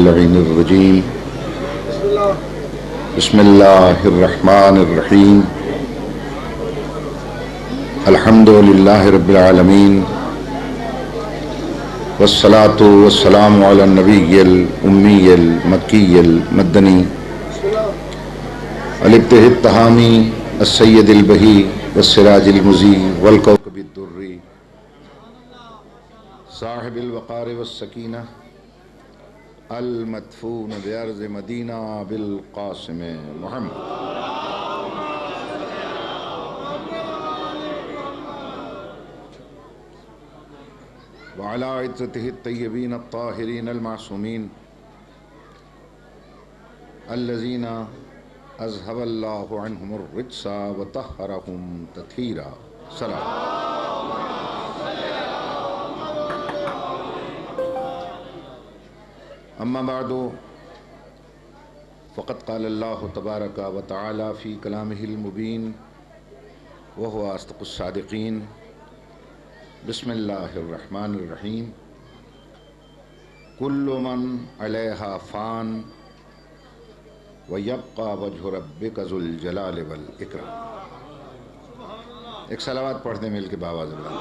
اللعین الرجیم بسم اللہ الرحمن الرحیم الحمد للہ رب العالمین والصلاة والسلام علی النبی الامی المکی المدنی الابتہ التہامی السید البہی والسراج المضی والکوکب الدری صاحب الوقار والسکینہ المدفون بارض مدینہ بالقاسم محمد وعلى عترته الطیبین الطاہرین المعصومین الذین اذهب اللہ عنہم الرجس وطہرہم تطہیرا سلام. اما بعد فقد قال اللہ تبارک و تعالی فی کلامہ المبین وهو اصدق الصادقین. بسم اللہ الرحمن الرحیم. کل من علیہا فان ویبقى وجہ ربک ذو الجلال والاکرام. ایک صلوات پڑھتے مل کے باواز اللہ.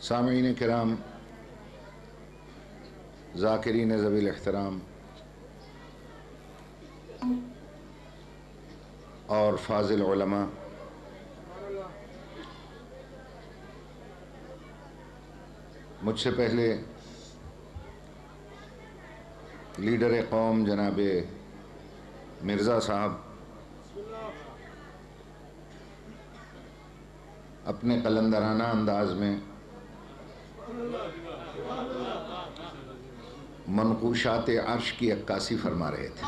سامعین کرام، ذاکرین ذوی الاحترام اور فاضل علماء، مجھ سے پہلے لیڈر قوم جناب مرزا صاحب اپنے قلندرانہ انداز میں منقوشات عرش کی عکاسی فرما رہے تھے.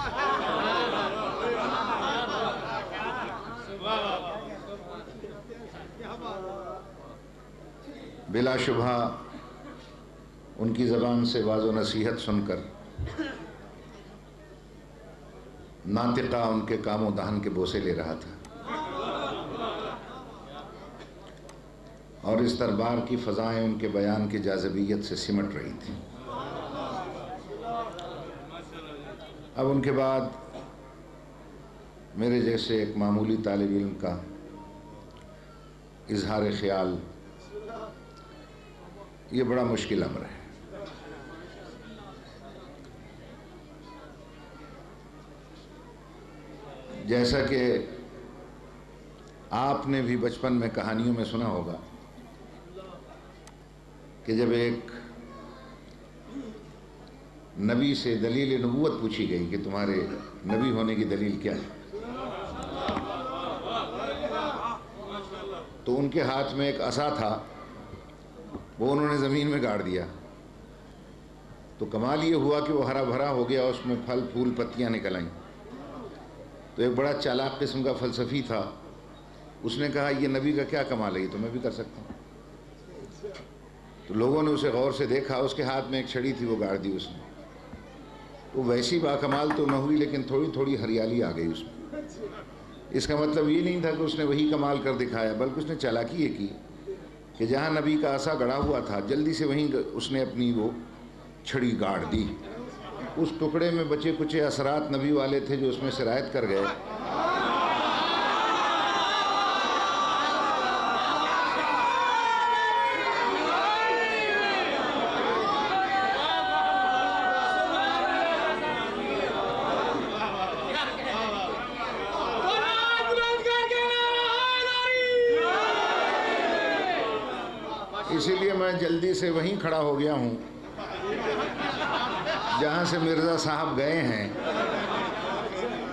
بلا شبہ ان کی زبان سے واعظ و نصیحت سن کر ناطقہ ان کے کام و دہن کے بوسے لے رہا تھا، اور اس دربار کی فضائیں ان کے بیان کی جاذبیت سے سمٹ رہی تھی. اب ان کے بعد میرے جیسے ایک معمولی طالب علم کا اظہار خیال یہ بڑا مشکل امر ہے. جیسا کہ آپ نے بھی بچپن میں کہانیوں میں سنا ہوگا کہ جب ایک نبی سے دلیل نبوت پوچھی گئی کہ تمہارے نبی ہونے کی دلیل کیا ہے، تو ان کے ہاتھ میں ایک عصا تھا، وہ انہوں نے زمین میں گاڑ دیا. تو کمال یہ ہوا کہ وہ ہرا بھرا ہو گیا، اس میں پھل پھول پتیاں نکل آئیں. تو ایک بڑا چالاک قسم کا فلسفی تھا، اس نے کہا یہ نبی کا کیا کمال ہے، یہ تو میں بھی کر سکتا ہوں. تو لوگوں نے اسے غور سے دیکھا، اس کے ہاتھ میں ایک چھڑی تھی، وہ گاڑ دی اس نے. وہ ویسی باکمال تو نہ ہوئی، لیکن تھوڑی تھوڑی ہریالی آ گئی اس میں. اس کا مطلب یہ نہیں تھا کہ اس نے وہی کمال کر دکھایا، بلکہ اس نے چالاکی یہ کی کہ جہاں نبی کا عصا گڑا ہوا تھا جلدی سے وہیں اس نے اپنی وہ چھڑی گاڑ دی. اس ٹکڑے میں بچے کچھ اثرات نبی والے تھے جو اس میں سرایت کر گئے. اسی لیے میں جلدی سے وہیں کھڑا ہو گیا ہوں جہاں سے مرزا صاحب گئے ہیں.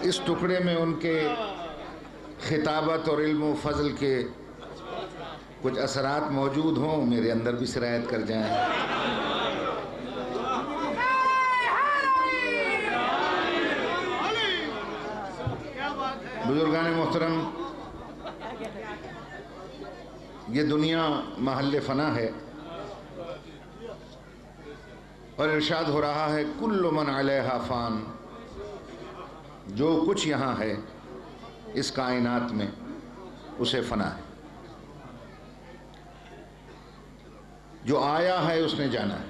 اس ٹکڑے میں ان کے خطابت اور علم و فضل کے کچھ اثرات موجود ہوں، میرے اندر بھی سرایت کر جائیں. بزرگان محترم، یہ دنیا محل فنا ہے، اور ارشاد ہو رہا ہے کل من علیہا فان، جو کچھ یہاں ہے اس کائنات میں اسے فنا ہے، جو آیا ہے اس نے جانا ہے،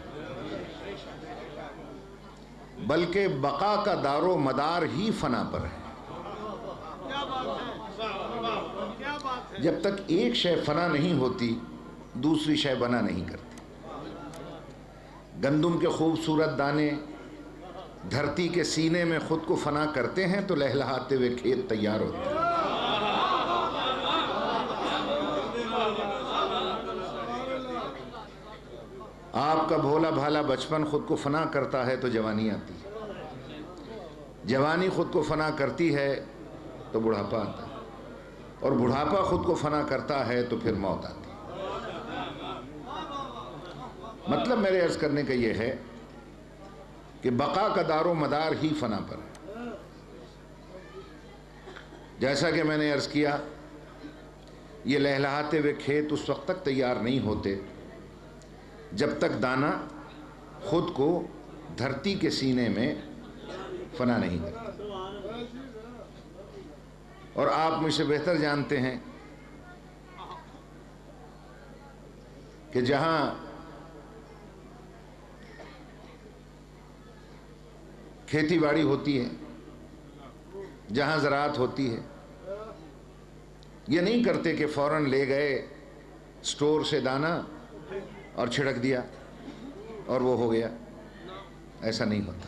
بلکہ بقا کا دار و مدار ہی فنا پر ہے۔ جب تک ایک شے فنا نہیں ہوتی دوسری شے بنا نہیں کرتی۔ گندم کے خوبصورت دانے دھرتی کے سینے میں خود کو فنا کرتے ہیں تو لہلہاتے ہوئے کھیت تیار ہوتے ہیں۔ آپ کا بھولا بھالا بچپن خود کو فنا کرتا ہے تو جوانی آتی ہے، جوانی خود کو فنا کرتی ہے تو بڑھاپا آتا ہے، اور بڑھاپا خود کو فنا کرتا ہے تو پھر موت آتی ہے۔ مطلب میرے عرض کرنے کا یہ ہے کہ بقا کا دار و مدار ہی فنا پر ہے۔ جیسا کہ میں نے عرض کیا، یہ لہلہاتے ہوئے کھیت اس وقت تک تیار نہیں ہوتے جب تک دانہ خود کو دھرتی کے سینے میں فنا نہیں کرتا۔ اور آپ مجھ سے بہتر جانتے ہیں کہ جہاں کھیتی باڑی ہوتی ہے، جہاں زراعت ہوتی ہے، یہ نہیں کرتے کہ فوراً لے گئے سٹور سے دانہ اور چھڑک دیا اور وہ ہو گیا، ایسا نہیں ہوتا۔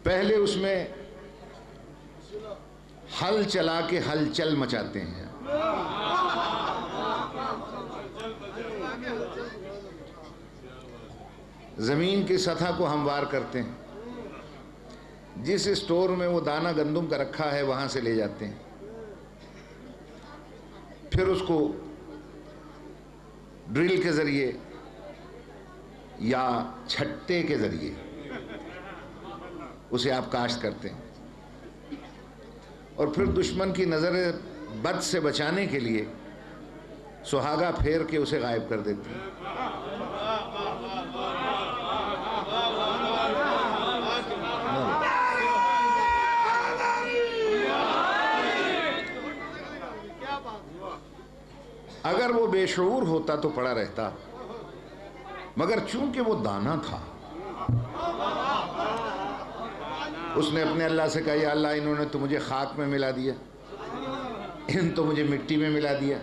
پہلے اس میں ہل چلا کے ہلچل مچاتے ہیں، زمین کی سطح کو ہموار کرتے ہیں، جس اسٹور میں وہ دانہ گندم کا رکھا ہے وہاں سے لے جاتے ہیں، پھر اس کو ڈرل کے ذریعے یا چھٹے کے ذریعے اسے آپ کاشت کرتے ہیں، اور پھر دشمن کی نظر بد سے بچانے کے لیے سہاگا پھیر کے اسے غائب کر دیتے ہیں۔ اگر وہ بے شعور ہوتا تو پڑا رہتا، مگر چونکہ وہ دانہ تھا، اس نے اپنے اللہ سے کہا یا اللہ انہوں نے تو مجھے خاک میں ملا دیا، ان تو مجھے مٹی میں ملا دیا۔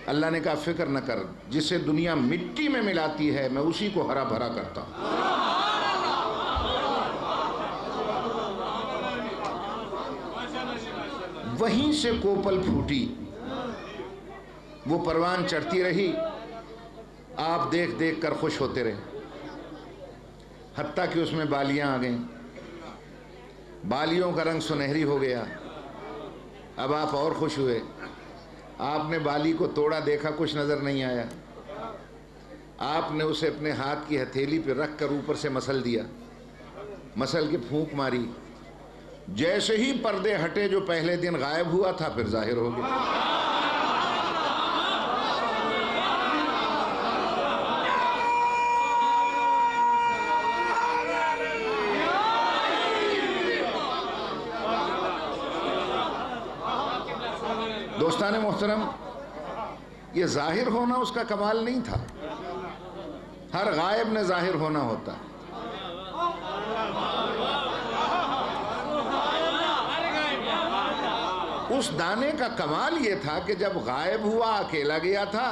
اللہ نے کہا فکر نہ کر، جسے دنیا مٹی میں ملاتی ہے میں اسی کو ہرا بھرا کرتا ہوں۔ وہیں سے کوپل پھوٹی، وہ پروان چڑھتی رہی، آپ دیکھ دیکھ کر خوش ہوتے رہے، حتیٰ کہ اس میں بالیاں آ گئیں، بالیوں کا رنگ سنہری ہو گیا۔ اب آپ اور خوش ہوئے، آپ نے بالی کو توڑا، دیکھا کچھ نظر نہیں آیا، آپ نے اسے اپنے ہاتھ کی ہتھیلی پہ رکھ کر اوپر سے مسل دیا، مسل کے پھونک ماری، جیسے ہی پردے ہٹے جو پہلے دن غائب ہوا تھا پھر ظاہر ہو گیا۔ دوستان محترم، یہ ظاہر ہونا اس کا کمال نہیں تھا، ہر غائب نے ظاہر ہونا ہوتا۔ اس دانے کا کمال یہ تھا کہ جب غائب ہوا اکیلا گیا تھا،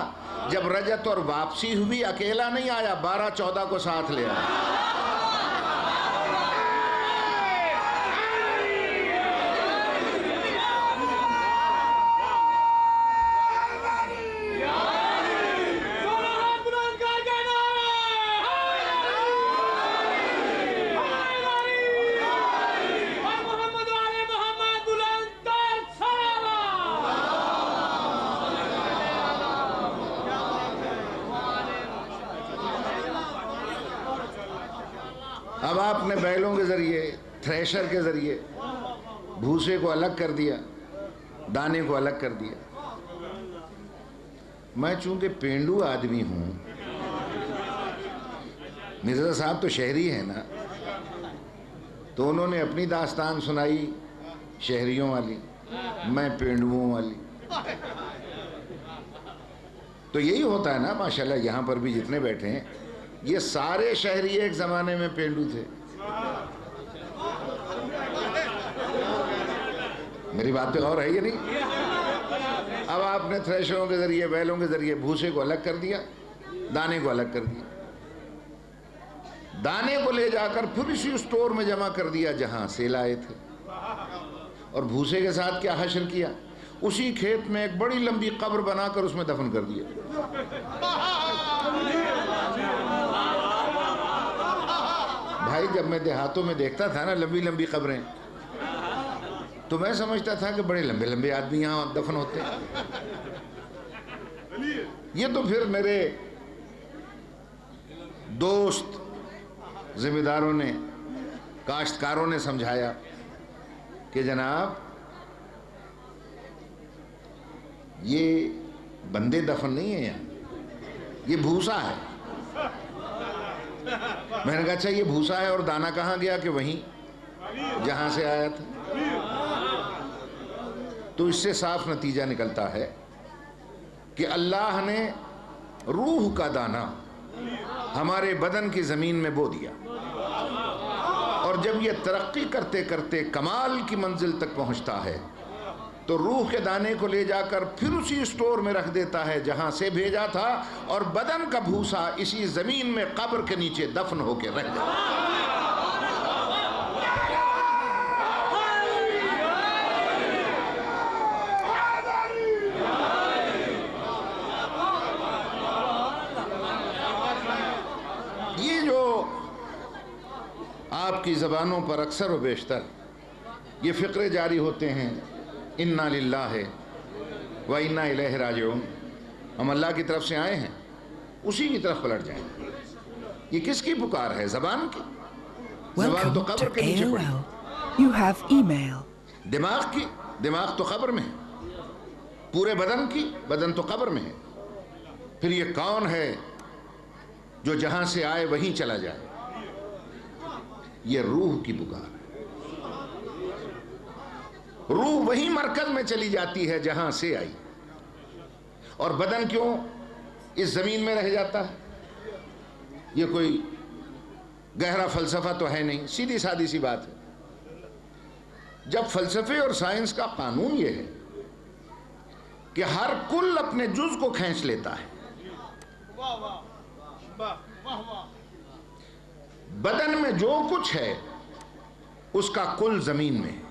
جب رجت اور واپسی ہوئی اکیلا نہیں آیا، 12-14 کو ساتھ لے آیا۔ اب آپ نے بیلوں کے ذریعے، تھریشر کے ذریعے بھوسے کو الگ کر دیا، دانے کو الگ کر دیا۔ میں چونکہ پینڈو آدمی ہوں، مرزا صاحب تو شہری ہیں نا، تو انہوں نے اپنی داستان سنائی شہریوں والی، میں پینڈوؤں والی۔ تو یہی ہوتا ہے نا ماشاءاللہ، یہاں پر بھی جتنے بیٹھے ہیں یہ سارے شہری ایک زمانے میں پینڈو تھے۔ میری بات پہ غور ہے یہ نہیں؟ اب آپ نے تھریشروں کے ذریعے، بیلوں کے ذریعے بھوسے کو الگ کر دیا، دانے کو الگ کر دیا، دانے کو لے جا کر پھر اسی اسٹور میں جمع کر دیا جہاں سے لائے تھے، اور بھوسے کے ساتھ کیا حشر کیا؟ اسی کھیت میں ایک بڑی لمبی قبر بنا کر اس میں دفن کر دیا۔ بھائی جب میں دیہاتوں میں دیکھتا تھا نا لمبی لمبی قبریں، تو میں سمجھتا تھا کہ بڑے لمبے لمبے آدمی یہاں دفن ہوتے ہیں۔ یہ تو پھر میرے دوست ذمہ داروں نے، کاشتکاروں نے سمجھایا کہ جناب یہ بندے دفن نہیں ہیں یہاں، یہ بھوسا ہے۔ میں نے کہا اچھا یہ بھوسا ہے اور دانا کہاں گیا؟ کہ وہیں جہاں سے آیا تھا۔ تو اس سے صاف نتیجہ نکلتا ہے کہ اللہ نے روح کا دانہ ہمارے بدن کی زمین میں بو دیا، اور جب یہ ترقی کرتے کرتے کمال کی منزل تک پہنچتا ہے تو روح کے دانے کو لے جا کر پھر اسی اسٹور میں رکھ دیتا ہے جہاں سے بھیجا تھا، اور بدن کا بھوسا اسی زمین میں قبر کے نیچے دفن ہو کے رہ جاتا ہے۔ یہ جو آپ کی زبانوں پر اکثر و بیشتر یہ فقرے جاری ہوتے ہیں، انا للہ و انا الیہ راجعون، ہم اللہ کی طرف سے آئے ہیں اسی کی طرف پلٹ جائیں، یہ کس کی پکار ہے؟ زبان کی؟ زبان تو قبر کے نیچے پڑی، دماغ کی؟ دماغ تو قبر میں ہے، پورے بدن کی؟ بدن تو قبر میں ہے۔ پھر یہ کون ہے جو جہاں سے آئے وہیں چلا جائے؟ یہ روح کی پکار ہے۔ روح وہی مرکز میں چلی جاتی ہے جہاں سے آئی، اور بدن کیوں اس زمین میں رہ جاتا ہے؟ یہ کوئی گہرا فلسفہ تو ہے نہیں، سیدھی سادی سی بات ہے۔ جب فلسفے اور سائنس کا قانون یہ ہے کہ ہر کل اپنے جز کو کھینچ لیتا ہے، بدن میں جو کچھ ہے اس کا کل زمین میں ہے۔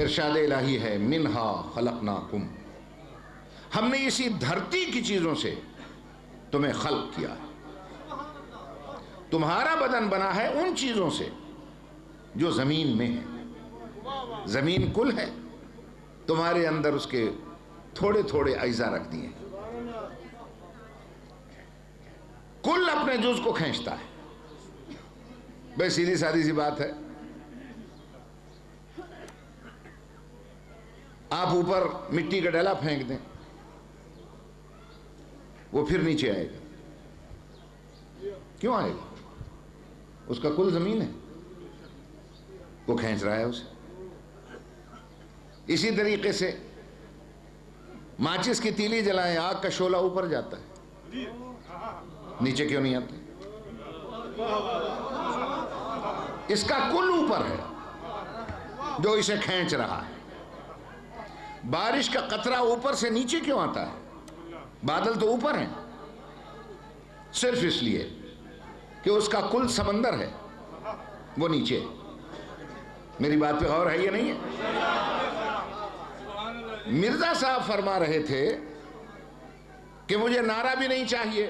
ارشاد الہی ہے منہا خلقناکم، ہم نے اسی دھرتی کی چیزوں سے تمہیں خلق کیا ہے۔ تمہارا بدن بنا ہے ان چیزوں سے جو زمین میں ہے، زمین کل ہے، تمہارے اندر اس کے تھوڑے تھوڑے اجزاء رکھ دیے ہیں، کل اپنے جز کو کھینچتا ہے۔ بے سیدھی سادی سی بات ہے۔ آپ اوپر مٹی کا ڈلا پھینک دیں، وہ پھر نیچے آئے گا، کیوں آئے گا؟ اس کا کل زمین ہے، وہ کھینچ رہا ہے اسے۔ اسی طریقے سے ماچس کی تیلی جلائیں، آگ کا شعلہ اوپر جاتا ہے، نیچے کیوں نہیں آتا؟ اس کا کل اوپر ہے جو اسے کھینچ رہا ہے۔ بارش کا قطرہ اوپر سے نیچے کیوں آتا ہے؟ بادل تو اوپر ہیں، صرف اس لیے کہ اس کا کل سمندر ہے، وہ نیچے۔ میری بات پہ غور ہے یہ نہیں ہے؟ مرزا صاحب فرما رہے تھے کہ مجھے نعرہ بھی نہیں چاہیے،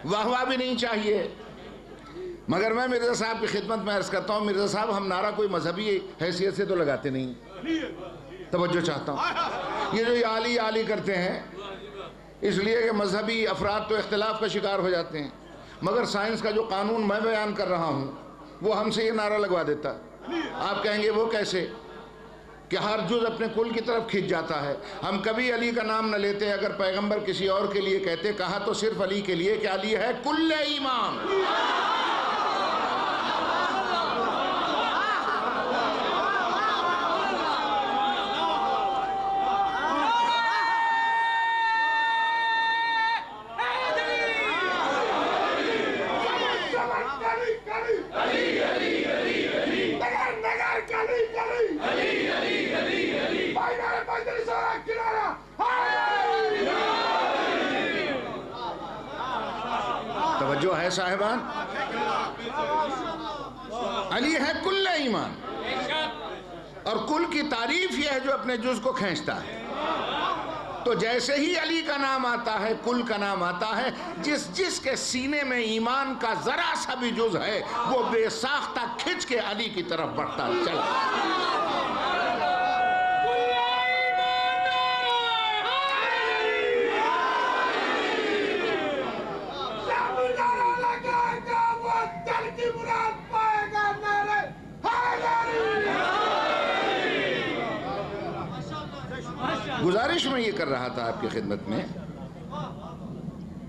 واہ واہ بھی نہیں چاہیے، مگر میں مرزا صاحب کی خدمت میں عرض کرتا ہوں، مرزا صاحب ہم نعرہ کوئی مذہبی حیثیت سے تو لگاتے نہیں، توجہ چاہتا ہوں۔ یہ جو یہ عالی عالی کرتے ہیں اس لیے کہ مذہبی افراد تو اختلاف کا شکار ہو جاتے ہیں، مگر سائنس کا جو قانون میں بیان کر رہا ہوں وہ ہم سے یہ نعرہ لگوا دیتا. آپ کہیں گے وہ کیسے کہ ہر جز اپنے کل کی طرف کھنچ جاتا ہے. ہم کبھی علی کا نام نہ لیتے. اگر پیغمبر کسی اور کے لیے کہتے, کہا تو صرف علی کے لیے کہ علی ہے کل ایمان. توجہ ہے صاحبان, علی ہے کل ایمان. اور کل کی تعریف یہ ہے جو اپنے جز کو کھینچتا ہے. تو جیسے ہی علی کا نام آتا ہے, کل کا نام آتا ہے, جس کے سینے میں ایمان کا ذرا سا بھی جز ہے وہ بے ساختہ کھنچ کے علی کی طرف بڑھتا چلا. گزارش میں یہ کر رہا تھا آپ کی خدمت میں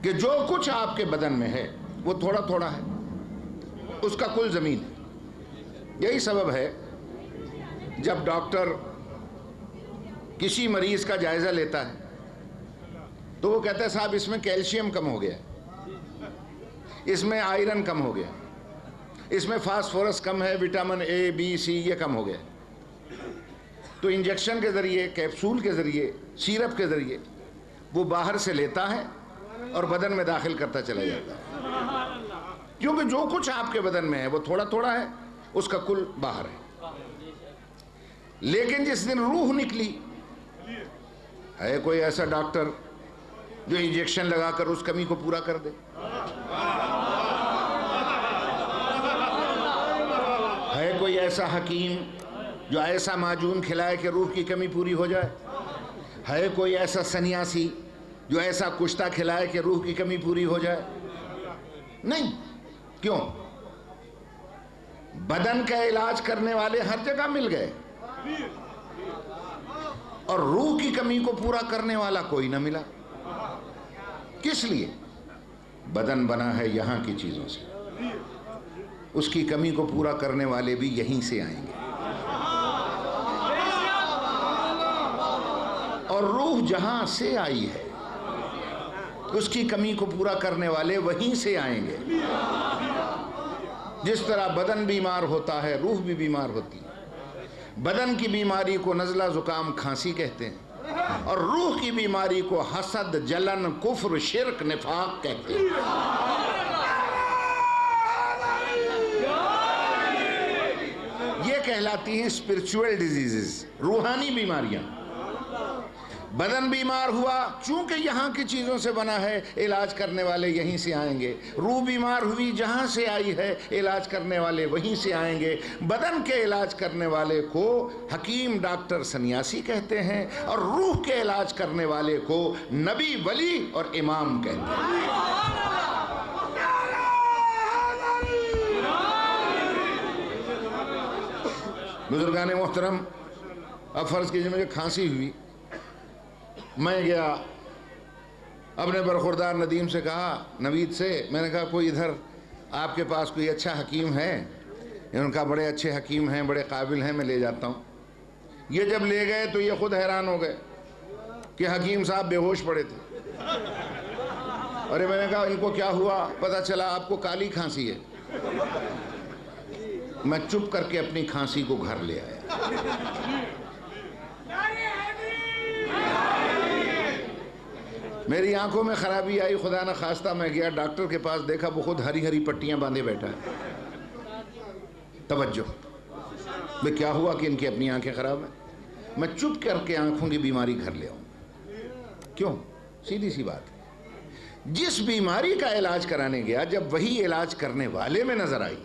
کہ جو کچھ آپ کے بدن میں ہے وہ تھوڑا تھوڑا ہے, اس کا کل زمین ہے. یہی سبب ہے جب ڈاکٹر کسی مریض کا جائزہ لیتا ہے تو وہ کہتا ہے صاحب اس میں کیلشیم کم ہو گیا, اس میں آئرن کم ہو گیا, اس میں فاسفورس کم ہے, وٹامن اے بی سی یہ کم ہو گیا. تو انجیکشن کے ذریعے, کیپسول کے ذریعے, سیرپ کے ذریعے وہ باہر سے لیتا ہے اور بدن میں داخل کرتا چلا جاتا ہے. کیونکہ جو کچھ آپ کے بدن میں ہے وہ تھوڑا تھوڑا ہے, اس کا کل باہر ہے. لیکن جس دن روح نکلی, ہے کوئی ایسا ڈاکٹر جو انجیکشن لگا کر اس کمی کو پورا کر دے؟ ہے کوئی ایسا حکیم جو ایسا معجون کھلائے کہ روح کی کمی پوری ہو جائے؟ ہے کوئی ایسا سنیاسی جو ایسا کشتہ کھلائے کہ روح کی کمی پوری ہو جائے؟ نہیں. کیوں؟ بدن کا علاج کرنے والے ہر جگہ مل گئے اور روح کی کمی کو پورا کرنے والا کوئی نہ ملا. کس لیے؟ بدن بنا ہے یہاں کی چیزوں سے, اس کی کمی کو پورا کرنے والے بھی یہیں سے آئیں گے. اور روح جہاں سے آئی ہے اس کی کمی کو پورا کرنے والے وہیں سے آئیں گے. جس طرح بدن بیمار ہوتا ہے روح بھی بیمار ہوتی ہے. بدن کی بیماری کو نزلہ زکام کھانسی کہتے ہیں اور روح کی بیماری کو حسد جلن کفر شرک نفاق کہتے ہیں. یہ کہلاتی ہیں اسپرچول ڈیزیزز, روحانی بیماریاں. بدن بیمار ہوا چونکہ یہاں کی چیزوں سے بنا ہے, علاج کرنے والے یہیں سے آئیں گے. روح بیمار ہوئی جہاں سے آئی ہے, علاج کرنے والے وہیں سے آئیں گے. بدن کے علاج کرنے والے کو حکیم ڈاکٹر سنیاسی کہتے ہیں اور روح کے علاج کرنے والے کو نبی ولی اور امام کہتے ہیں. بزرگان محترم, اب فرض کیجئے مجھے کھانسی ہوئی, میں گیا اپنے برخوردار ندیم سے کہا, نوید سے, میں نے کہا کوئی ادھر آپ کے پاس کوئی اچھا حکیم ہے؟ انہوں نے کہا بڑے اچھے حکیم ہیں, بڑے قابل ہیں, میں لے جاتا ہوں. یہ جب لے گئے تو یہ خود حیران ہو گئے کہ حکیم صاحب بے ہوش پڑے تھے. ارے میں نے کہا ان کو کیا ہوا؟ پتہ چلا آپ کو کالی کھانسی ہے. میں چپ کر کے اپنی کھانسی کو گھر لے آیا. میری آنکھوں میں خرابی آئی, خدا نہ خواستہ میں گیا ڈاکٹر کے پاس, دیکھا وہ خود ہری ہری پٹیاں باندھے بیٹھا ہے. توجہ, میں کیا ہوا کہ ان کی اپنی آنکھیں خراب ہیں؟ میں چپ کر کے آنکھوں کی بیماری گھر لے آؤں. کیوں؟ سیدھی سی بات ہے, جس بیماری کا علاج کرانے گیا جب وہی علاج کرنے والے میں نظر آئی,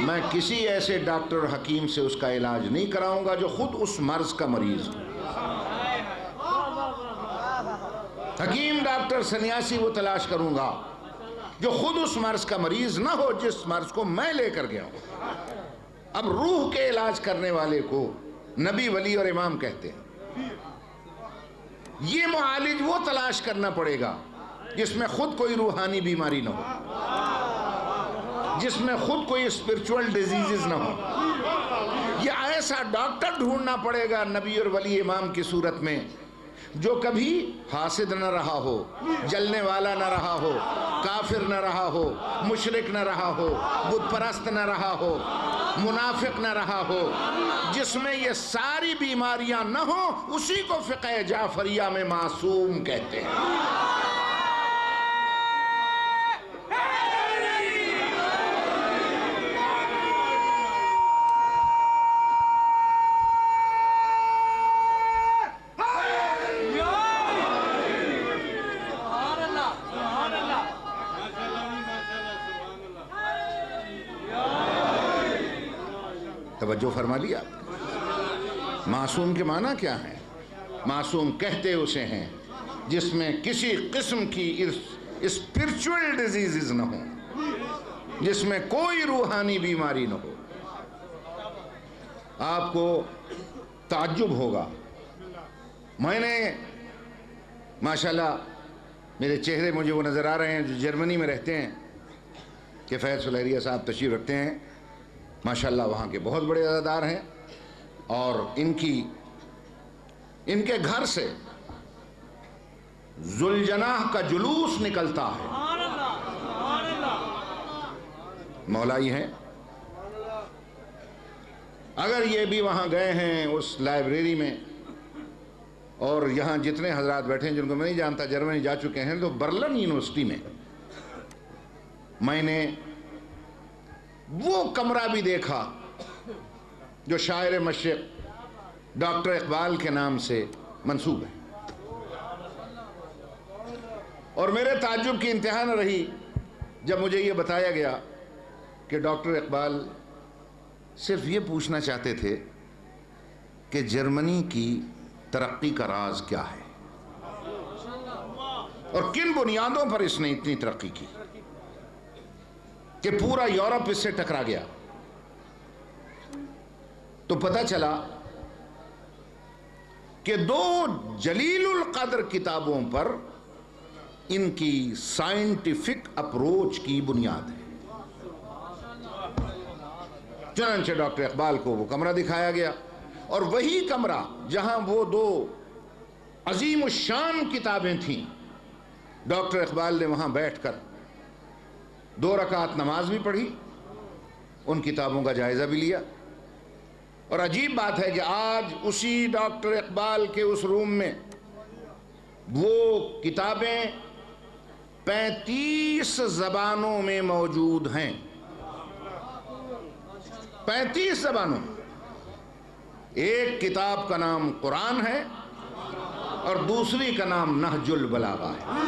میں کسی ایسے ڈاکٹر حکیم سے اس کا علاج نہیں کراؤں گا جو خود اس مرض کا مریض ہو. حکیم ڈاکٹر سنیاسی وہ تلاش کروں گا جو خود اس مرض کا مریض نہ ہو جس مرض کو میں لے کر گیا ہوں۔ اب روح کے علاج کرنے والے کو نبی، ولی اور امام کہتے ہیں۔ یہ معالج وہ تلاش کرنا پڑے گا جس میں خود کوئی روحانی بیماری نہ ہو، جس میں خود کوئی اسپرچول ڈیزیزز نہ ہو۔ یہ ایسا ڈاکٹر ڈھونڈنا پڑے گا نبی اور ولی امام کی صورت میں جو کبھی حاسد نہ رہا ہو، جلنے والا نہ رہا ہو، کافر نہ رہا ہو، مشرک نہ رہا ہو، بت پرست نہ رہا ہو، منافق نہ رہا ہو، جس میں یہ ساری بیماریاں نہ ہوں، اسی کو فقہ جعفریہ میں معصوم کہتے ہیں۔ توجہ فرما لیا آپ نے؟ معصوم کے معنی کیا ہے؟ معصوم کہتے اسے ہیں جس میں کسی قسم کی اسپرچول ڈیزیزز نہ ہوں، جس میں کوئی روحانی بیماری نہ ہو۔ آپ کو تعجب ہوگا، میں نے ماشاءاللہ میرے چہرے مجھے وہ نظر آ رہے ہیں جو جرمنی میں رہتے ہیں کہ فیض سلیریہ صاحب تشریف رکھتے ہیں، ماشاءاللہ وہاں کے بہت بڑے عزادار ہیں، اور ان کے گھر سے ذوالجناح کا جلوس نکلتا ہے۔ مولائی ہیں، اگر یہ بھی وہاں گئے ہیں اس لائبریری میں، اور یہاں جتنے حضرات بیٹھے ہیں جن کو میں نہیں جانتا جرمنی جا چکے ہیں، تو برلن یونیورسٹی میں میں نے وہ کمرہ بھی دیکھا جو شاعر مشرق ڈاکٹر اقبال کے نام سے منسوب ہے، اور میرے تعجب کی انتہا نہ رہی جب مجھے یہ بتایا گیا کہ ڈاکٹر اقبال صرف یہ پوچھنا چاہتے تھے کہ جرمنی کی ترقی کا راز کیا ہے اور کن بنیادوں پر اس نے اتنی ترقی کی کہ پورا یورپ اس سے ٹکرا گیا۔ تو پتہ چلا کہ دو جلیل القدر کتابوں پر ان کی سائنٹیفک اپروچ کی بنیاد ہے۔ چنانچہ ڈاکٹر اقبال کو وہ کمرہ دکھایا گیا، اور وہی کمرہ جہاں وہ دو عظیم الشان کتابیں تھیں، ڈاکٹر اقبال نے وہاں بیٹھ کر 2 رکعت نماز بھی پڑھی، ان کتابوں کا جائزہ بھی لیا۔ اور عجیب بات ہے کہ آج اسی ڈاکٹر اقبال کے اس روم میں وہ کتابیں 35 زبانوں میں موجود ہیں، 35 زبانوں میں۔ ایک کتاب کا نام قرآن ہے اور دوسری کا نام نہج البلاغہ ہے۔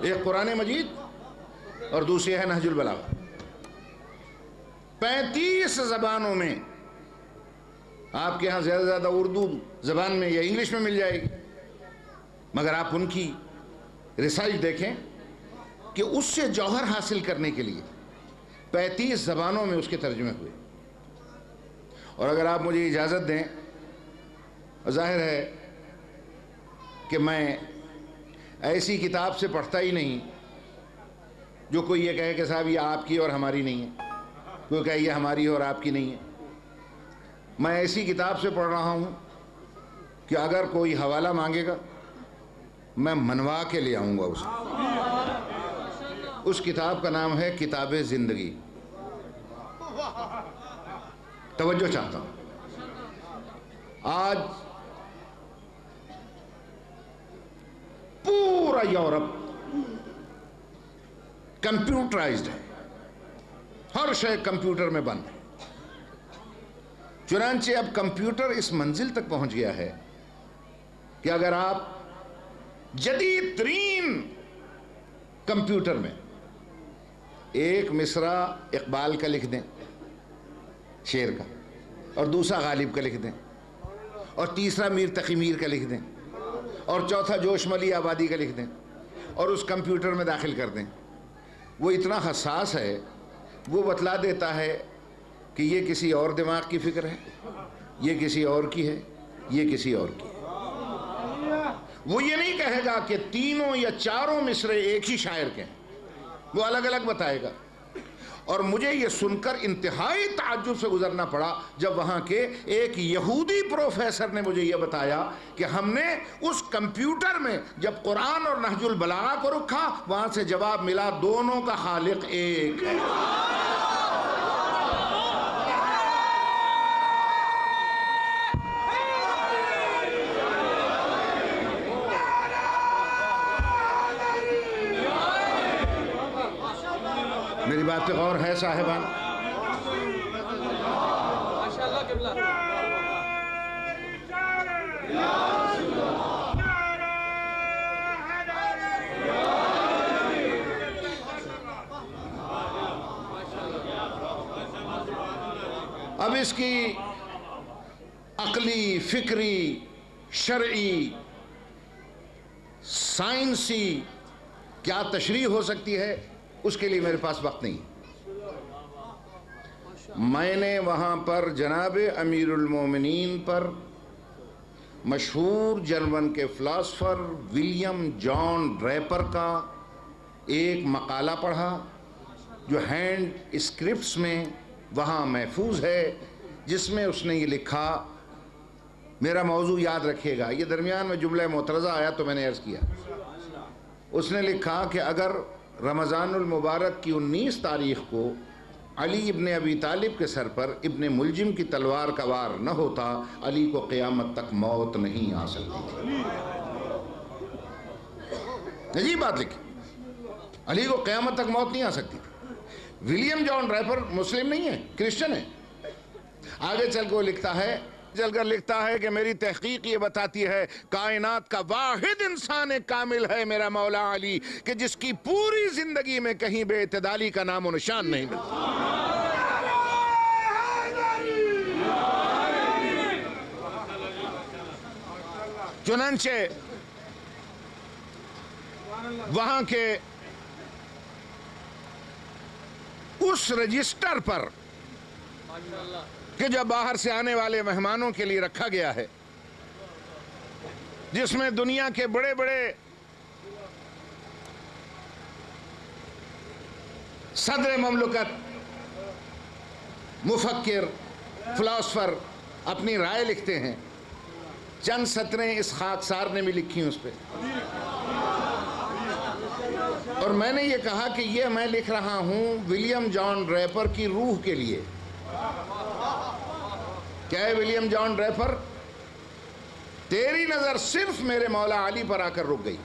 ایک قرآن مجید اور دوسری ہے نہج البلاغہ۔ 35 زبانوں میں، آپ کے ہاں زیادہ زیادہ اردو زبان میں یا انگلش میں مل جائے گی، مگر آپ ان کی ریسرچ دیکھیں کہ اس سے جوہر حاصل کرنے کے لیے 35 زبانوں میں اس کے ترجمے ہوئے۔ اور اگر آپ مجھے اجازت دیں، ظاہر ہے کہ میں ایسی کتاب سے پڑھتا ہی نہیں جو کوئی یہ کہے کہ صاحب یہ آپ کی اور ہماری نہیں ہے، کوئی کہے یہ ہماری اور آپ کی نہیں ہے۔ میں ایسی کتاب سے پڑھ رہا ہوں کہ اگر کوئی حوالہ مانگے گا میں منوا کے لے آؤں گا اسے۔ اس کتاب کا نام ہے کتاب زندگی۔ توجہ چاہتا ہوں، آج پورا یورپ کمپیوٹرائزڈ ہے، ہر شے کمپیوٹر میں بند ہے۔ چنانچہ اب کمپیوٹر اس منزل تک پہنچ گیا ہے کہ اگر آپ جدید ترین کمپیوٹر میں ایک مصرع اقبال کا لکھ دیں، شعر کا، اور دوسرا غالب کا لکھ دیں، اور تیسرا میر تقی میر کا لکھ دیں، اور چوتھا جوش ملی آبادی کا لکھ دیں، اور اس کمپیوٹر میں داخل کر دیں. وہ اتنا حساس ہے، وہ بتلا دیتا ہے کہ یہ کسی اور دماغ کی فکر ہے، یہ کسی اور کی ہے، یہ کسی اور کی ہے. وہ یہ نہیں کہے گا کہ تینوں یا چاروں مصرے ایک ہی شاعر کے ہیں، وہ الگ الگ بتائے گا. اور مجھے یہ سن کر انتہائی تعجب سے گزرنا پڑا جب وہاں کے ایک یہودی پروفیسر نے مجھے یہ بتایا کہ ہم نے اس کمپیوٹر میں جب قرآن اور نہج البلاغہ کو رکھا، وہاں سے جواب ملا دونوں کا خالق ایک ہے. میری بات پہ غور ہے صاحبان؟ اب اس کی عقلی، فکری، شرعی، سائنسی کیا تشریح ہو سکتی ہے، اس کے لیے میرے پاس وقت نہیں. میں نے وہاں پر جناب امیر المومنین پر مشہور جرمن کے فلاسفر ولیم جان ڈریپر کا ایک مقالہ پڑھا جو ہینڈ اسکرپٹس میں وہاں محفوظ ہے، جس میں اس نے یہ لکھا. میرا موضوع یاد رکھیے گا، یہ درمیان میں جملہ معترضہ آیا تو میں نے عرض کیا. اس نے لکھا کہ اگر رمضان المبارک کی 19 تاریخ کو علی ابن ابی طالب کے سر پر ابن ملجم کی تلوار کا وار نہ ہوتا، علی کو قیامت تک موت نہیں آ سکتی تھی. عجیب بات لکھی، علی کو قیامت تک موت نہیں آ سکتی تھی. ولیم جان ڈریپر مسلم نہیں ہے، کرسچن ہے. آگے چل کے وہ لکھتا ہے کہ میری تحقیق یہ بتاتی ہے کائنات کا واحد انسان کامل ہے میرا مولا علی، کہ جس کی پوری زندگی میں کہیں بے اعتدالی کا نام و نشان نہیں ملتا. چنانچہ وہاں کے اس رجسٹر پر کہ جو باہر سے آنے والے مہمانوں کے لیے رکھا گیا ہے، جس میں دنیا کے بڑے بڑے صدر مملکت، مفکر، فلاسفر اپنی رائے لکھتے ہیں، چند سطریں اس خاکسار نے بھی لکھی اس پہ. اور میں نے یہ کہا کہ یہ میں لکھ رہا ہوں ولیم جان ڈریپر کی روح کے لیے. کیا ہے ولیم جان ڈریپر؟ تیری نظر صرف میرے مولا علی پر آ کر رک گئی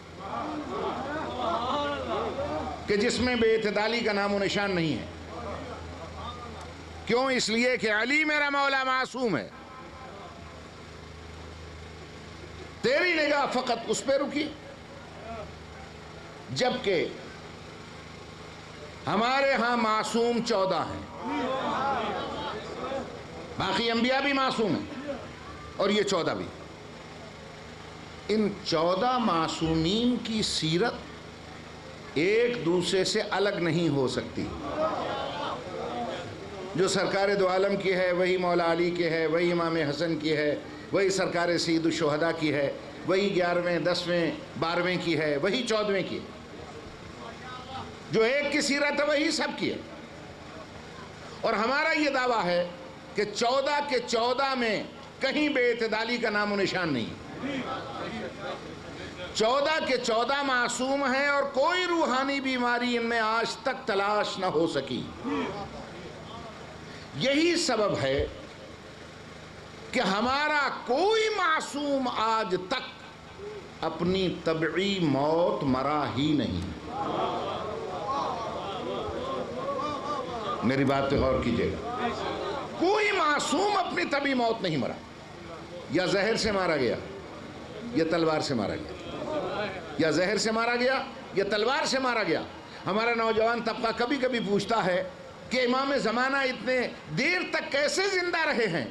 کہ جس میں بے اعتدالی کا نام و نشان نہیں ہے. کیوں؟ اس لیے کہ علی میرا مولا معصوم ہے. تیری نگاہ فقط اس پہ رکی، جبکہ ہمارے ہاں معصوم 14 ہیں، باقی انبیاء بھی معصوم ہیں اور یہ 14 بھی. ان 14 معصومین کی سیرت ایک دوسرے سے الگ نہیں ہو سکتی. جو سرکار دو عالم کی ہے وہی مولا علی کی ہے، وہی امام حسن کی ہے، وہی سرکار سید الشہداء کی ہے، وہی 11ویں 10ویں 12ویں کی ہے، وہی 14ویں کی ہے. جو ایک کی سیرت ہے وہی سب کی ہے. اور ہمارا یہ دعویٰ ہے کہ 14 کے 14 میں کہیں بے اعتدالی کا نام و نشان نہیں. 14 کے 14 معصوم ہیں اور کوئی روحانی بیماری ان میں آج تک تلاش نہ ہو سکی. یہی سبب ہے کہ ہمارا کوئی معصوم آج تک اپنی طبعی موت مرا ہی نہیں. میری بات پہ غور کیجیے گا، کوئی معصوم اپنی طبعی موت نہیں مرا. یا زہر سے مارا گیا یا تلوار سے مارا گیا، یا زہر سے مارا گیا یا تلوار سے مارا گیا. ہمارا نوجوان طبقہ کبھی کبھی پوچھتا ہے کہ امام زمانہ اتنے دیر تک کیسے زندہ رہے ہیں.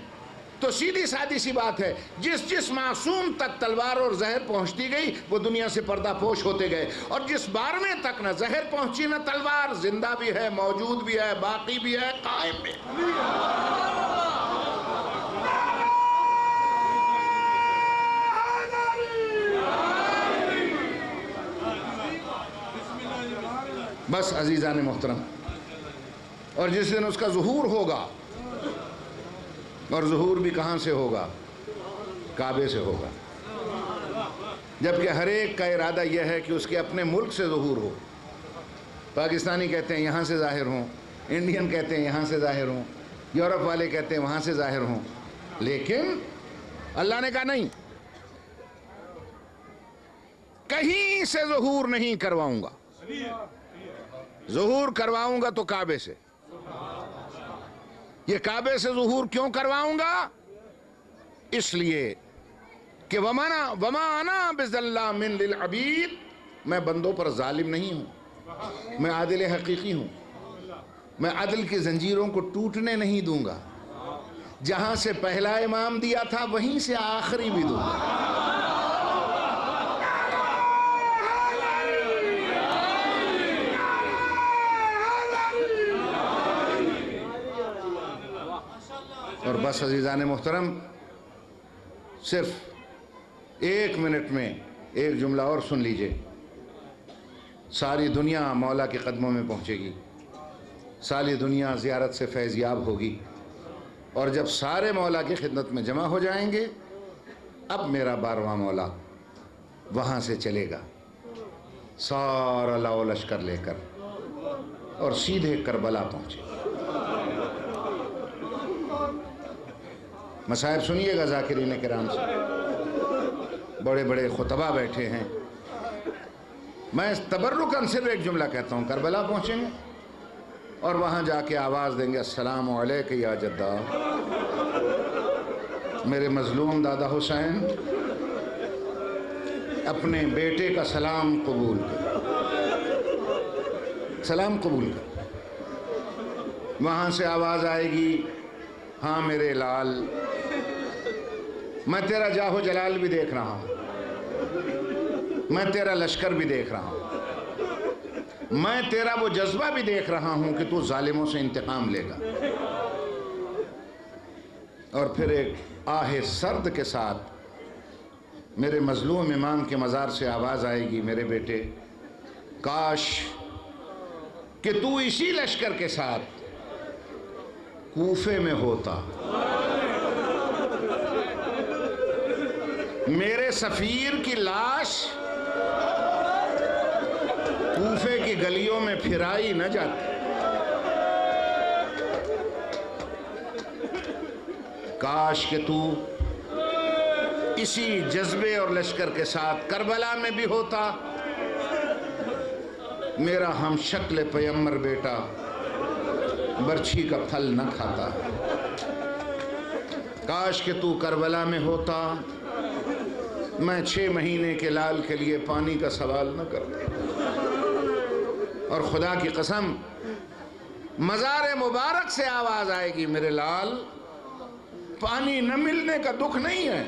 تو سیدھی سادی سی بات ہے، جس جس معصوم تک تلوار اور زہر پہنچتی گئی وہ دنیا سے پردہ پوش ہوتے گئے، اور جس بارہویں تک نہ زہر پہنچی نہ تلوار، زندہ بھی ہے، موجود بھی ہے، باقی بھی ہے، قائم بھی ہے۔ بس عزیزان محترم، اور جس دن اس کا ظہور ہوگا، اور ظہور بھی کہاں سے ہوگا؟ کعبے سے ہوگا، جبکہ ہر ایک کا ارادہ یہ ہے کہ اس کے اپنے ملک سے ظہور ہو۔ پاکستانی کہتے ہیں یہاں سے ظاہر ہوں، انڈین کہتے ہیں یہاں سے ظاہر ہوں، یورپ والے کہتے ہیں وہاں سے ظاہر ہوں، لیکن اللہ نے کہا نہیں، کہیں سے ظہور نہیں کرواؤں گا، ظہور کرواؤں گا تو کعبے سے۔ یہ کعبے سے ظہور کیوں کرواؤں گا؟ اس لیے کہ وما انا بظلام للعبید، میں بندوں پر ظالم نہیں ہوں، میں عادل حقیقی ہوں، میں عدل کی زنجیروں کو ٹوٹنے نہیں دوں گا، جہاں سے پہلا امام دیا تھا وہیں سے آخری بھی دوں گا۔ اور بس عزیزان محترم، صرف 1 منٹ میں ایک جملہ اور سن لیجئے۔ ساری دنیا مولا کے قدموں میں پہنچے گی، ساری دنیا زیارت سے فیض یاب ہوگی، اور جب سارے مولا کی خدمت میں جمع ہو جائیں گے، اب میرا 12واں مولا وہاں سے چلے گا سارا لاؤ لشکر لے کر، اور سیدھے کربلا پہنچے گا۔ مصائب سنیے گا ذاکرین کرام سے، بڑے بڑے خطبہ بیٹھے ہیں، میں تبرکاً صرف ایک جملہ کہتا ہوں، کربلا پہنچیں گے اور وہاں جا کے آواز دیں گے السلام علیک یا جدہ، میرے مظلوم دادا حسین، اپنے بیٹے کا سلام قبول کر، سلام قبول کر۔ وہاں سے آواز آئے گی ہاں میرے لال، میں تیرا جاہ و جلال بھی دیکھ رہا ہوں، میں تیرا لشکر بھی دیکھ رہا ہوں، میں تیرا وہ جذبہ بھی دیکھ رہا ہوں کہ تو ظالموں سے انتقام لے گا۔ اور پھر ایک آہ سرد کے ساتھ میرے مظلوم امام کے مزار سے آواز آئے گی میرے بیٹے، کاش کہ تو اسی لشکر کے ساتھ کوفے میں ہوتا، میرے سفیر کی لاش کوفے کی گلیوں میں پھرائی نہ جاتی، کاش کہ تو اسی جذبے اور لشکر کے ساتھ کربلا میں بھی ہوتا، میرا ہم شکل پیمبر بیٹا برچھی کا پھل نہ کھاتا، کاش کہ تو کربلا میں ہوتا، میں 6 مہینے کے لال کے لیے پانی کا سوال نہ کرتا۔ اور خدا کی قسم مزار مبارک سے آواز آئے گی میرے لال، پانی نہ ملنے کا دکھ نہیں ہے،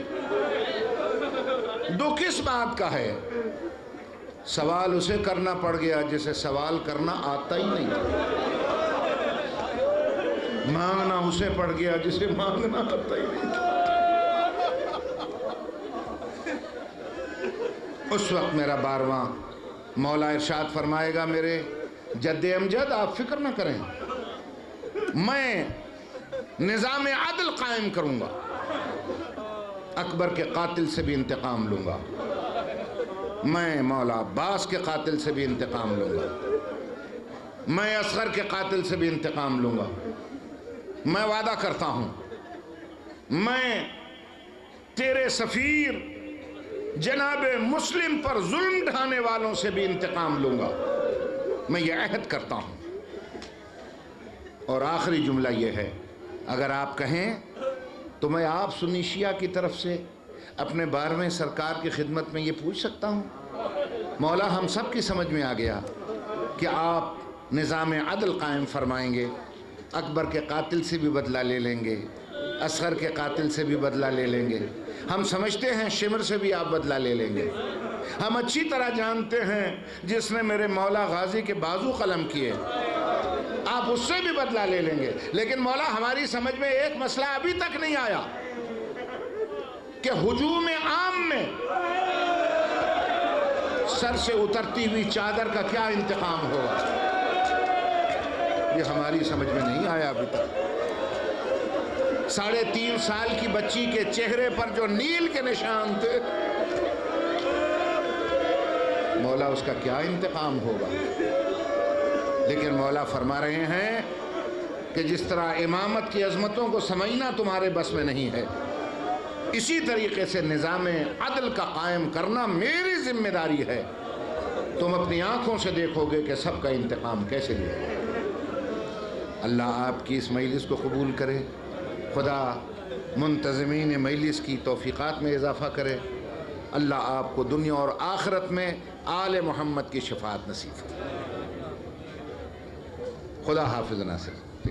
دکھ اس بات کا ہے سوال اسے کرنا پڑ گیا جسے سوال کرنا آتا ہی نہیں، مانگنا اسے پڑ گیا جسے مانگنا آتا ہی نہیں۔ اس وقت میرا 12واں مولا ارشاد فرمائے گا میرے جد امجد آپ فکر نہ کریں، میں نظام عدل قائم کروں گا، اکبر کے قاتل سے بھی انتقام لوں گا، میں مولا عباس کے قاتل سے بھی انتقام لوں گا، میں اصغر کے قاتل سے بھی انتقام لوں گا، میں وعدہ کرتا ہوں میں تیرے سفیر جناب مسلم پر ظلم ڈھانے والوں سے بھی انتقام لوں گا، میں یہ عہد کرتا ہوں۔ اور آخری جملہ یہ ہے، اگر آپ کہیں تو میں آپ سنی شیعہ کی طرف سے اپنے 12ویں سرکار کی خدمت میں یہ پوچھ سکتا ہوں، مولا ہم سب کی سمجھ میں آ گیا کہ آپ نظام عدل قائم فرمائیں گے، اکبر کے قاتل سے بھی بدلہ لے لیں گے، اصغر کے قاتل سے بھی بدلہ لے لیں گے، ہم سمجھتے ہیں شمر سے بھی آپ بدلہ لے لیں گے، ہم اچھی طرح جانتے ہیں جس نے میرے مولا غازی کے بازو قلم کیے آپ اس سے بھی بدلہ لے لیں گے، لیکن مولا ہماری سمجھ میں ایک مسئلہ ابھی تک نہیں آیا کہ ہجوم عام میں سر سے اترتی ہوئی چادر کا کیا انتقام ہوگا، یہ ہماری سمجھ میں نہیں آیا ابھی تک۔ 3.5 سال کی بچی کے چہرے پر جو نیل کے نشان تھے، مولا اس کا کیا انتقام ہوگا؟ لیکن مولا فرما رہے ہیں کہ جس طرح امامت کی عظمتوں کو سمجھنا تمہارے بس میں نہیں ہے، اسی طریقے سے نظام عدل کا قائم کرنا میری ذمہ داری ہے۔ تم اپنی آنکھوں سے دیکھو گے کہ سب کا انتقام کیسے لیا ہے۔ اللہ آپ کی اس مجلس کو قبول کرے، خدا منتظمین مجلس کی توفیقات میں اضافہ کرے، اللہ آپ کو دنیا اور آخرت میں آل محمد کی شفاعت نصیب کرے۔ خدا حافظ ناصر۔